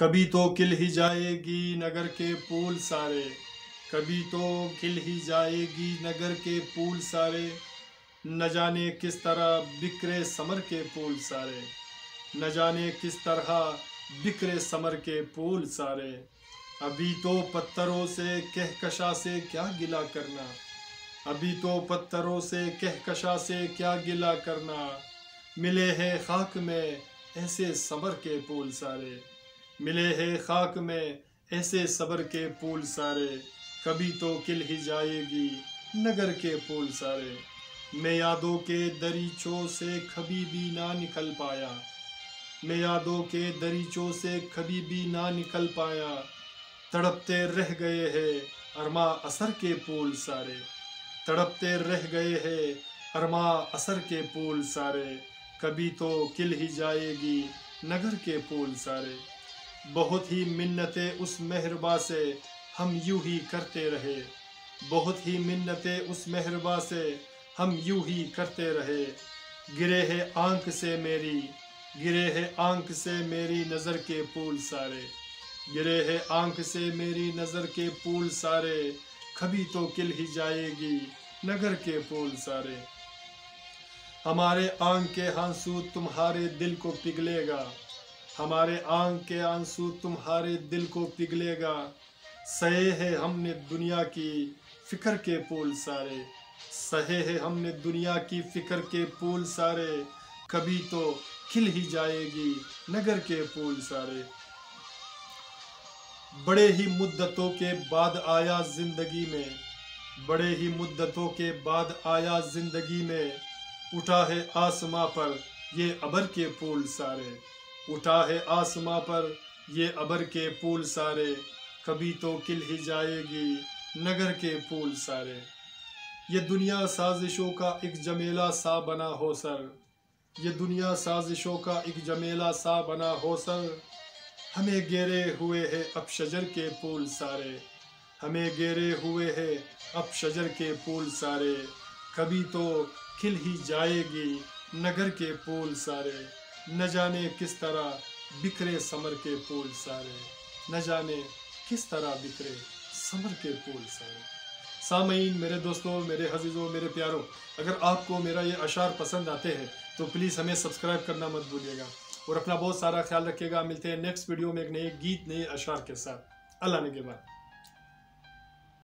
कभी तो खिल ही जाएगी नगर के फूल सारे, कभी तो खिल ही जाएगी नगर के फूल सारे। न जाने किस तरह बिखरे समर के फूल सारे, न जाने किस तरह बिखरे समर के फूल सारे। अभी तो पत्थरों से कहकशा से क्या गिला करना, अभी तो पत्थरों से कहकशा से क्या गिला करना। मिले हैं खाक में ऐसे सबर के फूल सारे, मिले हैं खाक में ऐसे सबर के फूल सारे। कभी तो खिल ही जाएगी नगर के फूल सारे। मैं यादों के दरीचों से कभी भी ना निकल पाया, मैं यादों के दरीचों से कभी भी ना निकल पाया। तड़पते रह गए हैं अरमा असर के फूल सारे, तड़पते रह गए हैं अरमा असर के फूल सारे। कभी तो खिल ही जाएगी नगर के फूल सारे। बहुत ही मिन्नतें उस मेहरबा से हम यूं ही करते रहे, बहुत ही मिन्नतें उस मेहरबा से हम यूं ही करते रहे। गिरे हैं आंख से मेरी, गिरे हैं आंख से मेरी नज़र के फूल सारे, गिरे हैं आंख से मेरी नज़र के फूल सारे। कभी तो खिल ही जाएगी नगर के फूल सारे। हमारे आंख के आंसू तुम्हारे दिल को पिघलेगा, हमारे आंख के आंसू तुम्हारे दिल को पिघलेगा। सहे है हमने दुनिया की फिक्र के फूल सारे, सहे है हमने दुनिया की फिक्र के फूल सारे। कभी तो खिल ही जाएगी नगर के फूल सारे। बड़े ही मुद्दतों के बाद आया जिंदगी में, बड़े ही मुद्दतों के बाद आया जिंदगी में। उठा है आसमां पर ये अबर के फूल सारे, उठा है आसमां पर ये अबर के फूल सारे। कभी तो खिल ही जाएगी नगर के फूल सारे। ये दुनिया साजिशों का एक जमेला सा बना हो सर, ये दुनिया साजिशों का एक जमेला सा बना हो सर। हमें घेरे हुए है अब शजर के फूल सारे, हमें घेरे हुए है अब शजर के फूल सारे। कभी तो खिल ही जाएगी नगर के फूल सारे। न जाने किस तरह बिखरे समर के फूल सारे, न जाने किस तरह बिखरे समर के फूल सारे। सामईन, मेरे दोस्तों, मेरे अजीज़ों, मेरे प्यारों, अगर आपको मेरा ये अशार पसंद आते हैं तो प्लीज़ हमें सब्सक्राइब करना मत भूलिएगा और अपना बहुत सारा ख्याल रखिएगा। मिलते हैं नेक्स्ट वीडियो में एक नए गीत, नए अशार के साथ। अल्लाह ने के बाद।